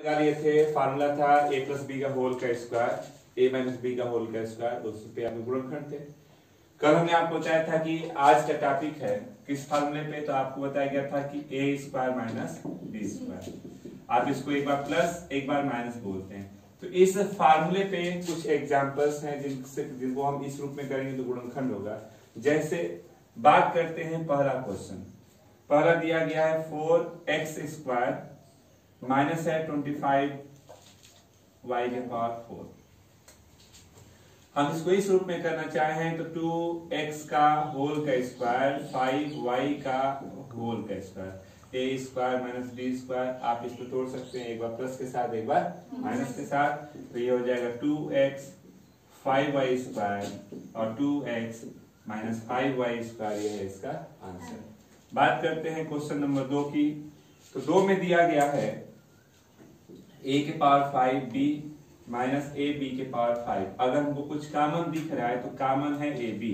निकाल लिए थे, फार्मूला था a प्लस बी का होल का स्क्वायर, a माइनस बी का होल का स्क्वायर, दोस्तों पे आपके गुणनखंड थे। कल हमने आपको बताया था कि आज का टॉपिक है किस फार्मूले पे, तो आपको बताया गया था कि a square minus B square, आप इसको एक बार प्लस एक बार माइनस बोलते हैं। तो इस फार्मूले पे कुछ एग्जांपल्स हैं जिनको हम इस रूप में करेंगे तो गुणनखंड होगा। जैसे बात करते हैं पहला क्वेश्चन, पहला दिया गया है 4x स्क्वायर माइनस है 25 y के पावर 4। हम इसको इस रूप में करना चाहें तो 2x का होल का स्क्वायर 5y का होल का square, a square minus B square, आप इसको तोड़ सकते हैं एक बार प्लस के साथ एक बार माइनस के साथ, तो ये हो जाएगा 2x 5y स्क्वायर और 2x माइनस 5y स्क्वायर, ये है इसका आंसर। बात करते हैं क्वेश्चन नंबर 2 की, तो 2 में दिया गया है a के power 5 b minus A B के पावर 5। अगर हमको कुछ कॉमन दिख रहा है तो कॉमन है ए बी,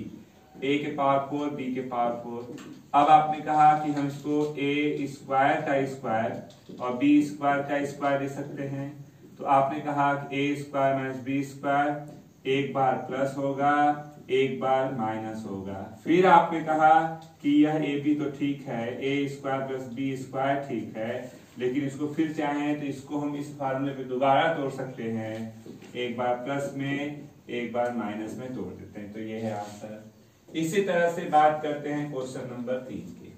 ए के पावर 4 बी के पावर 4। अब आपने कहा कि हम इसको ए स्क्वायर का स्क्वायर और बी स्क्वायर का स्क्वायर दे सकते हैं, तो आपने कहा कि ए स्क्वायर माइनस बी स्क्वायर एक बार प्लस होगा एक बार माइनस होगा। फिर आपने कहा कि यह ए बी तो ठीक है, ए स्क्वायर प्लस बी स्क्वायर ठीक है, लेकिन इसको फिर चाहें तो इसको हम इस फार्मूले पे दोबारा तोड़ सकते हैं, एक बार प्लस में एक बार माइनस में तोड़ देते हैं, तो ये है आंसर। इसी तरह से बात करते हैं क्वेश्चन नंबर 3 की।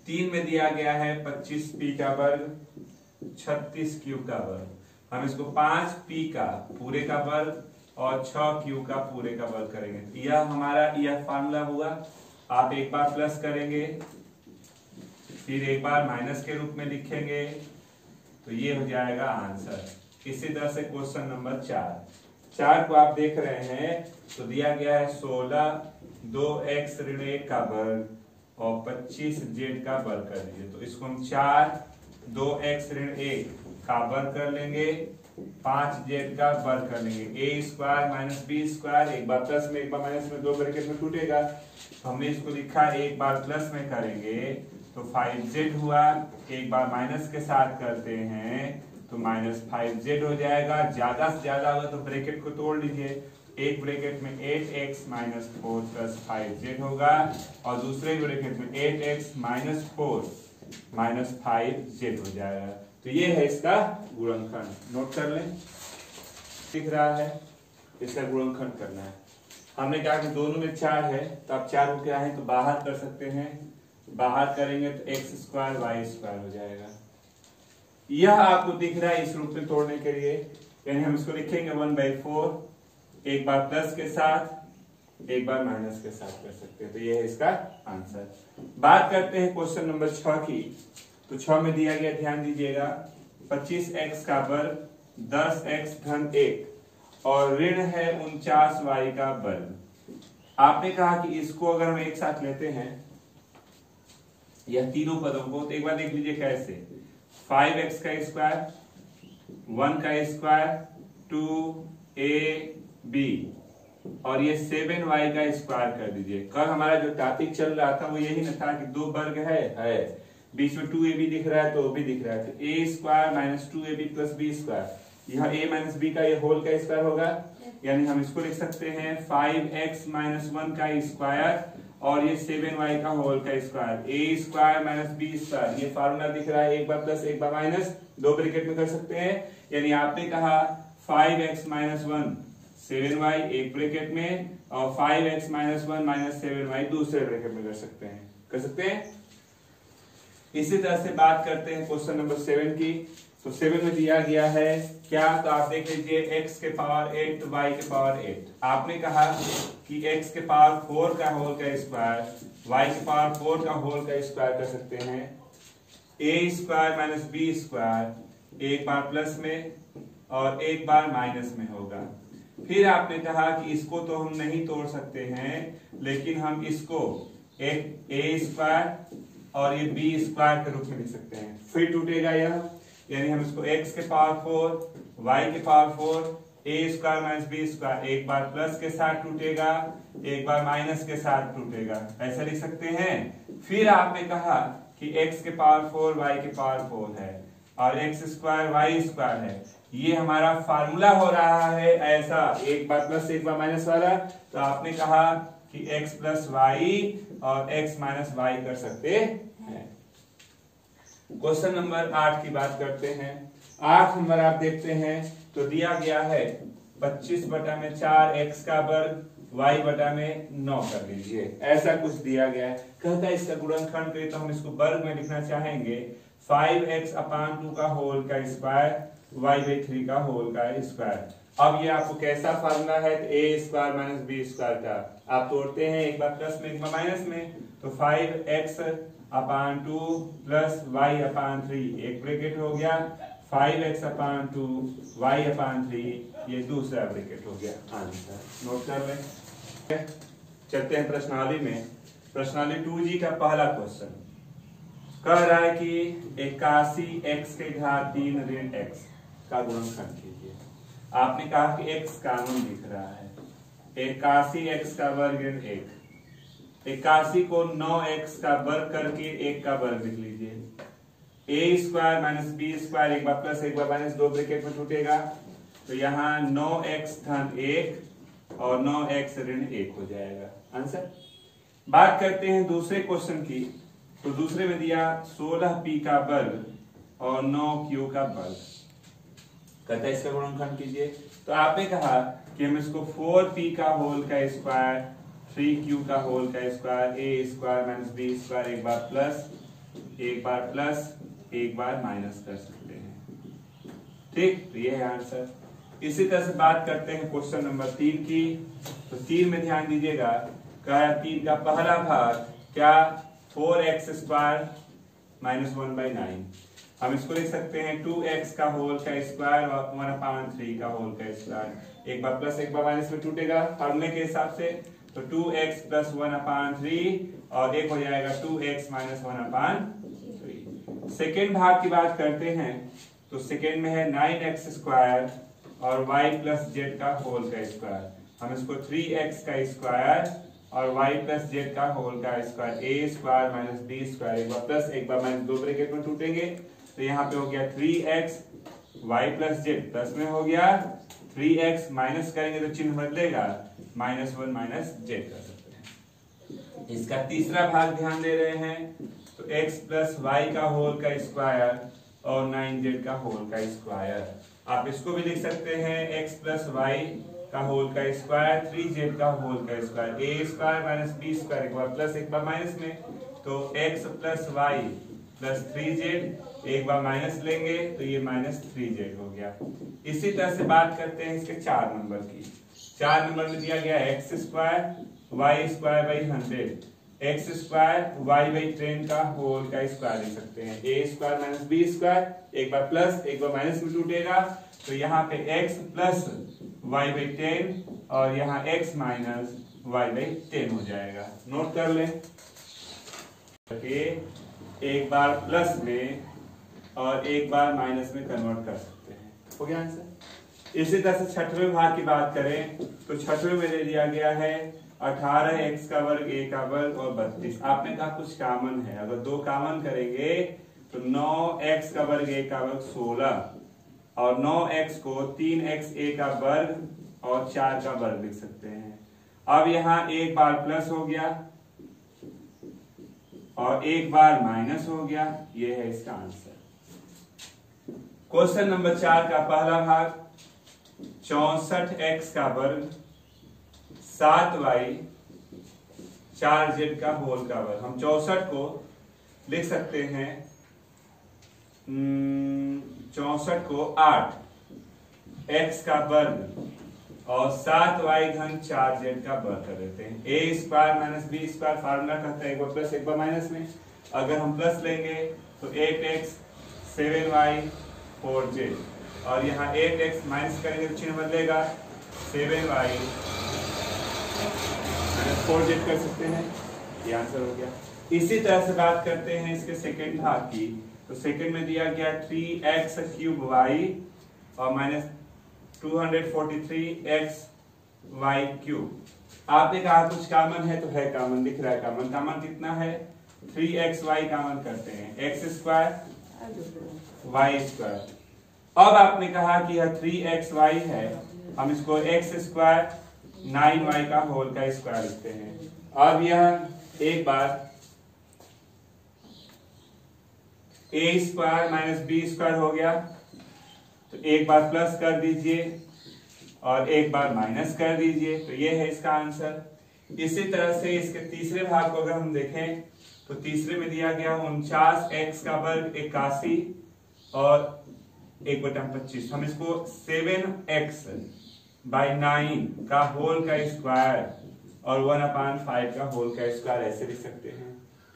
3 में दिया गया है 25 पी का वर्ग 36 क्यू का वर्ग। हम इसको 5 पी का पूरे का वर्ग और 6 क्यू का पूरे का वर्ग करेंगे। यह हमारा यह फार्मूला हुआ, आप एक बार प्लस करेंगे फिर एक बार माइनस के रूप में लिखेंगे, तो ये हो जाएगा आंसर। इसी तरह से क्वेश्चन नंबर 4 को आप देख रहे हैं, तो दिया गया है 16 2x ऋण 1 का वर्ग और 25 z का वर्ग कर दीजिए। तो इसको हम 4 2x ऋण 1 का वर्ग कर लेंगे, 5 z का वर्ग कर लेंगे, a square minus B square एक बार प्लस में एक बार माइनस में, दो ब्रैकेट में टूटेगा। हमने इसको लिखा एक बार प्लस में करेंगे तो 5z हुआ, एक बार माइनस के साथ करते हैं तो माइनस 5z हो जाएगा। ज्यादा से ज्यादा होगा तो ब्रैकेट को तोड़ लीजिए, एक ब्रैकेट में 8x माइनस 4 प्लस 5z होगा और दूसरे ब्रैकेट में 8x माइनस 4 माइनस 5z हो जाएगा। तो ये है इसका गुणनखंड, नोट कर लें, दिख रहा है, इसका गुणनखंड करना है। हमने कहा कि दोनों में 4 है, तो आप 4 को क्या है तो बाहर कर सकते हैं, बाहर करेंगे तो x स्क्वायर वाई स्क्वायर हो जाएगा। यह आपको दिख रहा है इस रूप में तोड़ने के लिए, यानी हम इसको लिखेंगे 1/4, एक बार प्लस के साथ एक बार माइनस के साथ कर सकते हैं, तो यह है इसका आंसर। बात करते हैं क्वेश्चन नंबर 6 की, तो 6 में दिया गया, ध्यान दीजिएगा, 25x का वर्ग 10x धन 1 और ऋण है 49y का वर्ग। आपने कहा कि इसको अगर हम एक साथ लेते हैं यह तीनों पदों को, तो एक बार देख लीजिए कैसे, 5x का स्क्वायर 1 का स्क्वायर 2ab और ये 7y का स्क्वायर कर दीजिए। कल हमारा जो टॉपिक चल रहा था वो यही न था कि दो वर्ग है बीच में 2ab दिख रहा है तो भी दिख रहा है, तो a square minus 2ab plus b square, यह a माइनस b का ये होल का स्क्वायर होगा, यानी हम इसको लिख सकते हैं 5x माइनस 1 का स्क्वायर और ये 7y का होल का square, a square minus b square, ये फार्मूला दिख रहा है, एक बार प्लस एक बार माइनस, दो ब्रैकेट में कर सकते हैं। यानी आपने कहा 5x माइनस 1 7y एक ब्रैकेट में और 5x माइनस 1 माइनस 7y दूसरे ब्रैकेट में कर सकते हैं। इसी तरह से बात करते हैं क्वेश्चन नंबर 7 की, तो 7 में दिया गया है क्या, तो आप देख लीजिए x के पावर 8 तो y के पावर 8। आपने कहा कि x के पावर 4 का होल का स्क्वायर y के पावर 4 का होल का स्क्वायर कर सकते हैं, a square minus B square एक बार प्लस में और एक बार माइनस में होगा। फिर आपने कहा कि इसको तो हम नहीं तोड़ सकते हैं, लेकिन हम इसको एक a स्क्वायर और ये b स्क्वायर के रूप में लिख सकते हैं, फिर टूटेगा यह, यानी हम इसको x के पावर 4 y के power 4 a square minus B square एक बार प्लस के साथ टूटेगा एक बार माइनस के साथ टूटेगा, ऐसा लिख सकते हैं। फिर आपने कहा कि x के पावर 4 y के पावर 4 है, और एक्स स्क्वायर वाई स्क्वायर है। ये हमारा फार्मूला हो रहा है ऐसा, एक बार प्लस एक बार माइनस वाला। तो आपने कहा कि x प्लस वाई और x माइनस वाई कर सकते हैं। क्वेश्चन नंबर 8 की बात करते हैं। 8 नंबर आप देखते हैं तो दिया गया है 25/4 x का वर्ग y बटा में 9 कर लीजिए, ऐसा कुछ दिया गया है। कहता है इसका गुणनखंड करें तो हम इसको वर्ग में लिखना चाहेंगे 5x/2 का होल का स्क्वायर y/3 का होल का स्क्वायर। अब ये आपको कैसा फार्मूला है, a square minus B square का आप तोड़ते हैं, एक बार प्लस में एक बार माइनस में। तो 5x/2 प्लस y/3 एक ब्रैकेट हो गया, 5x/2 y/3 ये दूसरा ब्रैकेट हो गया। आंसर नोट कर लें। चलते हैं प्रश्नावली में। प्रश्नावली 2G का पहला क्वेश्चन कह रहा है कि 81x के घात 3 ऋण x का गुणनखंड कीजिए। आपने कहा कि x कॉमन दिख रहा है, 81x का वर्ग ऋण 1, 81 को 9x का वर्ग करके 1 का वर्ग लिख लीजिए। a square minus B square एक बार प्लस एक बार माइनस, दो ब्रैकेट में टूटेगा। तो यहाँ 9x धन 1 और 9x ऋण 1 हो जाएगा आंसर। बात करते हैं दूसरे क्वेश्चन की। तो दूसरे में दिया 16p का वर्ग और 9q का वर्ग, कहता है इसका गुणनखंड कीजिए। तो आपने कहा कि हम इसको 4p का होल का स्क्वायर 3q का होल का square a square minus b square एक बार प्लस एक बार माइनस कर सकते हैं। ठीक, तो ये है आंसर। इसी तरह से बात करते हैं क्वेश्चन नंबर 3 की। तो 3 में ध्यान दीजिएगा, कहा 3 का पहला भाग क्या 4x स्क्वायर माइनस 1/9। हम इसको लिख सकते हैं 2x का होल का स्क्वायर और 1/3 का होल का स्क्वायर, एक बार प्लस एक बार माइनस में टूटेगा फार्मूले के हिसाब से। तो 2x प्लस 1/3 और एक हो जाएगा 2x माइनस 1/3। सेकेंड भाग की बात करते हैं। तो सेकेंड में है 9x स्क्वायर और y प्लस जेड का होल का स्क्वायर। हम इसको 3x का स्क्वायर और y प्लस जेड का होल का square a square minus b square एक बार प्लस एक बार माइनस, दो ब्रैकेट में टूटेंगे। तो यहाँ पे हो गया 3x y plus Z plus में हो गया 3x, माइनस करेंगे तो चिन्ह बदलेगा -1 माइनस जेड कर सकते हैं। इसका तीसरा भाग ध्यान दे रहे हैं। तो x प्लस वाई का होल का स्क्वायर और 9z का होल का स्क्वायर। आप इसको भी लिख सकते हैं x प्लस वाई का होल का स्क्वायर 3z का होल का square a square minus b square एक बार प्लस एक बार माइनस में। तो x plus Y plus 3z एक बार माइनस लेंगे तो ये माइनस 3z हो गया। इसी तरह से बात करते हैं इसके 4 नंबर की। 4 नंबर में दिया गया x square Y square by 100, X square Y by 10 का होल का स्क्वायर लिख सकते हैं। A square minus B square एक बार प्लस एक बार माइनस में टूटेगा। तो यहाँ पे x प्लस वाई बाई 10 और यहाँ x माइनस वाई बाई 10 हो जाएगा। नोट कर लें, एक बार प्लस में और एक बार माइनस में कन्वर्ट कर सकते हैं। हो गया आंसर। इसी तरह से छठवें भाग की बात करें तो छठवें में दे दिया गया है 18x का वर्ग a का वर्ग और 32। आपने कहा कुछ कॉमन है, अगर दो कॉमन करेंगे तो 9x का वर्ग a का वर्ग 16 और 9x को 3x a का वर्ग और 4 का वर्ग लिख सकते हैं। अब यहाँ एक बार प्लस हो गया और एक बार माइनस हो गया, ये है इसका आंसर। क्वेश्चन नंबर 4 का पहला भाग 64x का वर्ग 7y 4z का होल का वर्ग। हम 64 को लिख सकते हैं 64 को 8x का वर्ग और 7y घन 4z का वर्ग कर देते हैं। a square minus B square formula कहता है एक बार प्लस एक बार माइनस में। अगर हम प्लस लेंगे तो 8x 7y 4z और यहाँ 8x माइनस करेंगे तो चिन्ह बदलेगा 7y 4z कर सकते हैं। ये आंसर हो गया। इसी तरह से बात करते हैं इसके सेकेंड भाग की। तो सेकेंड में दिया गया 3x क्यूब y और माइनस 243x y क्यूब। आपने कहा कुछ कॉमन है तो है कॉमन, दिख रहा है कॉमन। कॉमन कितना है 3xy कॉमन करते हैं, x स्क्वायर वाई स्क्वायर। अब आपने कहा कि यह 3xy है, हम इसको x स्क्वायर 9y का होल का स्क्वायर लिखते हैं। अब यह एक बार a square minus B square हो गया, तो एक बार प्लस कर दीजिए और एक बार माइनस कर दीजिए, तो ये है इसका आंसर। इसी तरह से इसके तीसरे भाग को अगर हम देखें तो तीसरे में दिया गया 49x का वर्ग 81 और 1/25। हम इसको 7x बाई 9 का होल का स्क्वायर और 1/5 का होल का स्क्वायर ऐसे लिख सकते हैं।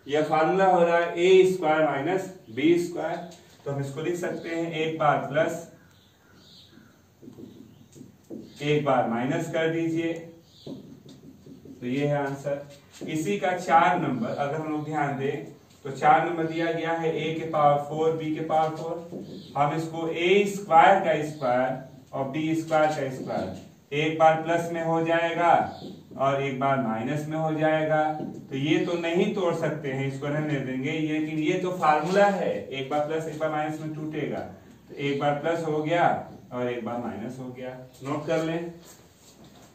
यह फार्मूला हो रहा है a square minus B square, तो हम इसको लिख सकते हैं एक बार प्लस एक बार माइनस कर दीजिए, तो ये है आंसर। इसी का 4 नंबर अगर हम लोग ध्यान दें तो 4 नंबर दिया गया है a के पावर 4 b के पावर 4। हम इसको a स्क्वायर का स्क्वायर और b स्क्वायर का स्क्वायर एक बार प्लस में हो जाएगा और एक बार माइनस में हो जाएगा, तो ये तो नहीं तोड़ सकते हैं, इसको रहने देंगे। लेकिन ये तो फार्मूला है, एक बार प्लस एक बार माइनस में टूटेगा, तो एक बार प्लस हो गया और एक बार माइनस हो गया। नोट कर लें।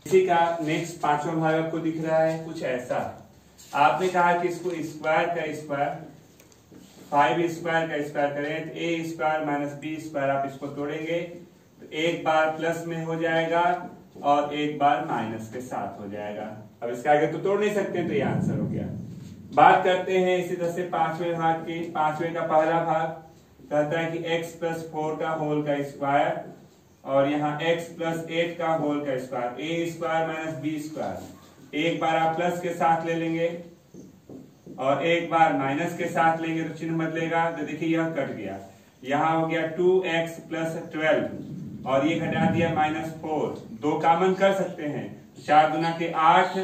इसी का नेक्स्ट 5वां भाग आपको दिख रहा है कुछ ऐसा। आपने कहा कि इसको स्क्वायर का स्क्वायर 5 स्क्वायर का स्क्वायर करें तो a square minus B square, आप इसको तोड़ेंगे तो एक बार प्लस में हो जाएगा और एक बार माइनस के साथ हो जाएगा। अब इसके आगे तो तोड़ नहीं सकते, तो ये आंसर हो गया। बात करते हैं इसी तरह से 5वें भाग की। 5वें का पहला भाग कहता है कि x प्लस 4 का होल का स्क्वायर और यहाँ x प्लस 8 का होल का square, a square minus B square. एक बार आप प्लस के साथ ले लेंगे और एक बार माइनस के साथ लेंगे तो चिन्ह बदलेगा, तो देखिए यह कट गया। यहाँ हो गया 2x प्लस 12 और ये घटा दिया -4। 2 कॉमन कर सकते हैं, 4 दूना के 8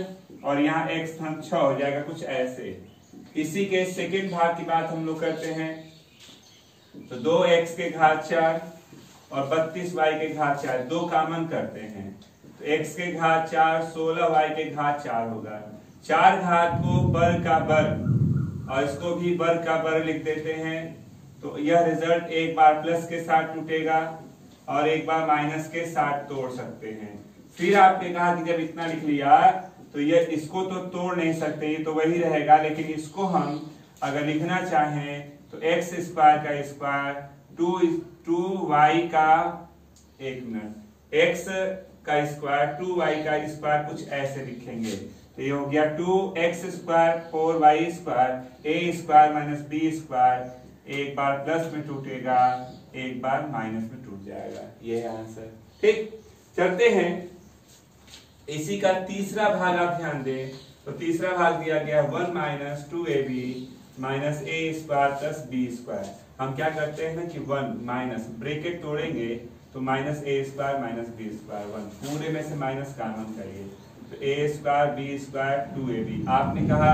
और यहाँ x 6 हो जाएगा, कुछ ऐसे। इसी के सेकेंड भाग की बात हम लोग करते हैं, तो 2x के घात 4 और 32y के घात 4 2 कॉमन करते हैं, तो x के घात 4 16y के घात 4 होगा। 4 घात को वर्ग का वर्ग और इसको भी वर्ग का वर्ग लिख देते हैं, तो यह रिजल्ट एक बार प्लस के साथ टूटेगा और एक बार माइनस के साथ तोड़ सकते हैं। फिर आपने कहा कि जब इतना लिख लिया तो ये इसको तो तोड़ नहीं सकते, ये तो वही रहेगा, लेकिन इसको हम अगर लिखना चाहें तो x स्क्वायर का स्क्वायर 2y का x का स्क्वायर 2y का स्क्वायर कुछ ऐसे लिखेंगे, तो ये हो गया 2x square 4y square a square minus b square. एक बार प्लस में टूटेगा, एक बार माइनस में टूट जाएगा। ये है आंसर। ठीक, चलते हैं। इसी का तीसरा भाग आप ध्यान दें, तो तीसरा भाग दिया गया 1 minus 2ab minus a square plus b square. हम क्या करते हैं ना कि 1 माइनस ब्रैकेट तोड़ेंगे तो minus a square minus b square 1, पूरे में से माइनस कॉमन करिए, तो a square b square 2ab। आपने कहा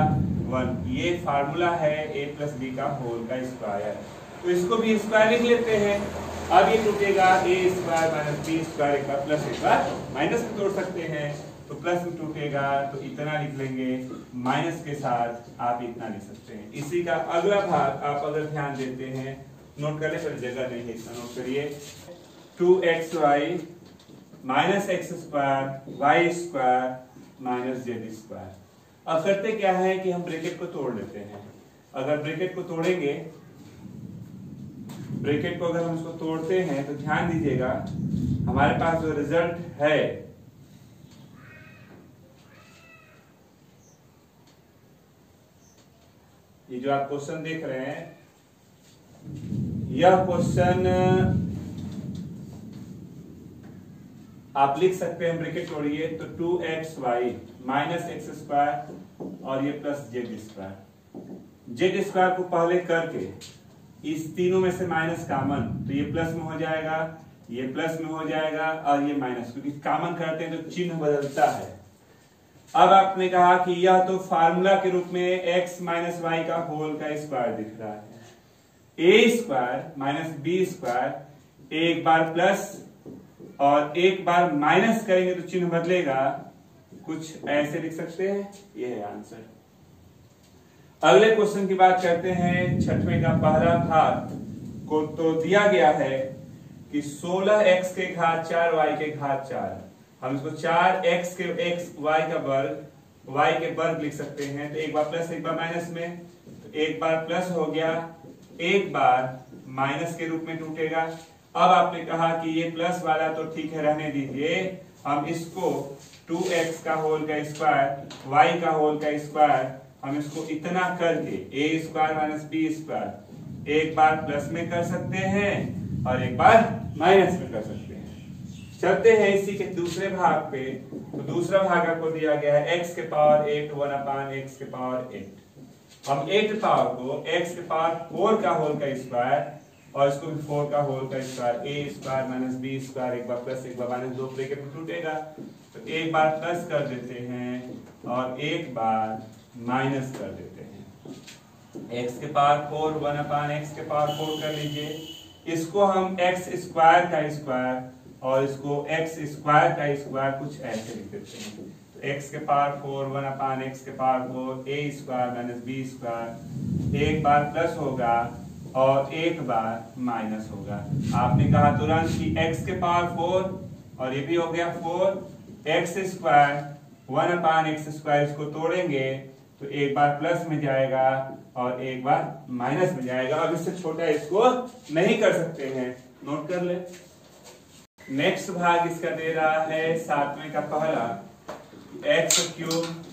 1, ये फार्मूला है a प्लस b का होल का स्क्वायर, तो इसको भी स्क्वायर लिख लेते हैं। अब ये टूटेगा a square minus b square, एक बार प्लस एक बार माइनस में तोड़ सकते हैं, तो प्लस में टूटेगा तो इतना लिख लेंगे, माइनस के साथ आप इतना लिख सकते हैं। इसी का अगला भाग आप अगर ध्यान देते हैं, नोट कर ले, पर जगह नहीं है, इतना नोट करिए। 2xy minus x square y square minus z square. अब करते क्या है कि हम ब्रैकेट को तोड़ लेते हैं। अगर ब्रैकेट को तोड़ेंगे, ब्रैकेट को अगर हम इसको तोड़ते हैं तो ध्यान दीजिएगा हमारे पास जो रिजल्ट है ये जो आप क्वेश्चन देख रहे हैं, यह क्वेश्चन आप लिख सकते हैं, ब्रैकेट तोड़िए तो 2xy माइनस x स्क्वायर और ये plus z square. z square को पहले करके इस तीनों में से माइनस कॉमन, तो ये प्लस में हो जाएगा, ये प्लस में हो जाएगा और ये माइनस, क्योंकि कॉमन करते हैं तो चिन्ह बदलता है। अब आपने कहा कि यह तो फार्मूला के रूप में x माइनस वाई का होल का स्क्वायर दिख रहा है। a square minus B square, एक बार प्लस और एक बार माइनस करेंगे तो चिन्ह बदलेगा, कुछ ऐसे लिख सकते हैं। ये है आंसर। अगले क्वेश्चन की बात करते हैं, 6वें का पहला भाग। को तो दिया गया है कि 16x के घात 4 y के घात 4, हम इसको 4x के x y का वर्ग y के वर्ग लिख सकते हैं। तो एक बार प्लस एक बार माइनस में, तो एक बार प्लस हो गया, एक बार माइनस के रूप में टूटेगा। अब आपने कहा कि ये प्लस वाला तो ठीक है रहने दीजिए, हम इसको 2x का होल का स्क्वायर y का होल का स्क्वायर हम इसको इतना करके a square minus b square एक बार प्लस में कर सकते हैं और एक बार माइनस में कर सकते हैं। चलते हैं इसी के दूसरे भाग पे। तो दूसरा भाग आपको दिया गया है x के पावर 8 1 अपान x के पावर 8। हम 8 पावर को x के पावर 4 का होल का स्क्वायर और इसको भी 4 का होल का square a square minus b square एक बार प्लस एक बार माइनस, दो ब्रैकेट में टूटेगा, तो एक बार प्लस कर देते हैं और एक बार माइनस कर देते हैं। x के पावर 4 1 अपान x के पावर 4 कर लीजिए, इसको हम x स्क्वायर का स्क्वायर और इसको x स्क्वायर का स्क्वायर कुछ ऐसे लिख देते हैं। तो x के पावर 4 1 अपान x के power 4 a square minus b square एक बार प्लस होगा और एक बार माइनस होगा। आपने कहा तुरंत कि x के पावर 4 और ये भी हो गया 4 x स्क्वायर 1 अपान x स्क्वायर, इसको तोड़ेंगे तो एक बार प्लस में जाएगा और एक बार माइनस में जाएगा। अब इससे छोटा इसको नहीं कर सकते हैं, नोट कर ले। नेक्स्ट भाग इसका दे रहा है 7वें का पहला, x cube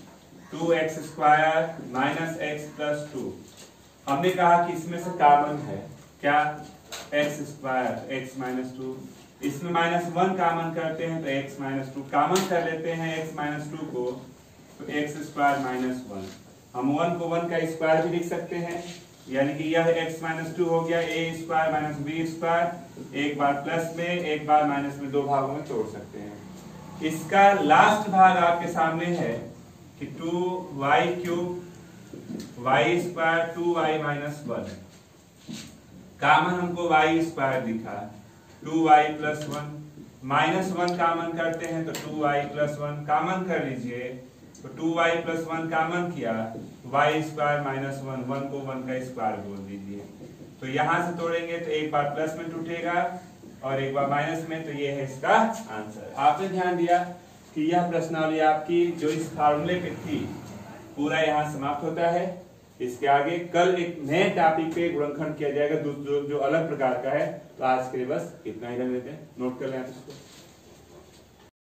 2x square minus x plus 2। हमने कहा कि इसमें से कॉमन है क्या, x स्क्वायर x माइनस 2, इसमें माइनस 1 कॉमन करते हैं तो x माइनस 2 कॉमन कर लेते हैं x माइनस 2 को, तो x स्क्वायर माइनस 1, हम 1 को 1 का स्क्वायर भी लिख सकते हैं, यानी कि यह x माइनस 2 हो गया a square minus b square, एक बार प्लस में एक बार माइनस में, दो भागों में तोड़ सकते हैं। इसका लास्ट भाग आपके सामने है कि 2y cube y square 2y minus 1, common हमको y स्क्वायर दिखा, 2y प्लस 1 माइनस 1 कॉमन करते हैं तो 2y प्लस 1 कॉमन कर लीजिए, तो 2y प्लस 1 कॉमन किया, y स्क्वायर माइनस 1, 1 को 1 का स्क्वायर बोल दीजिए। तो यहां से तोड़ेंगे तो एक बार प्लस में टूटेगा और एक बार माइनस में, तो ये है इसका आंसर। आपने ध्यान दिया कि यह प्रश्नावली आपकी जो इस फार्मूले पे थी पूरा यहाँ समाप्त होता है। इसके आगे कल एक नए टॉपिक पे गुणनखंड किया जाएगा जो अलग प्रकार का है। तो आज के लिए बस इतना ही रख लेते हैं, नोट कर लें आप इसको।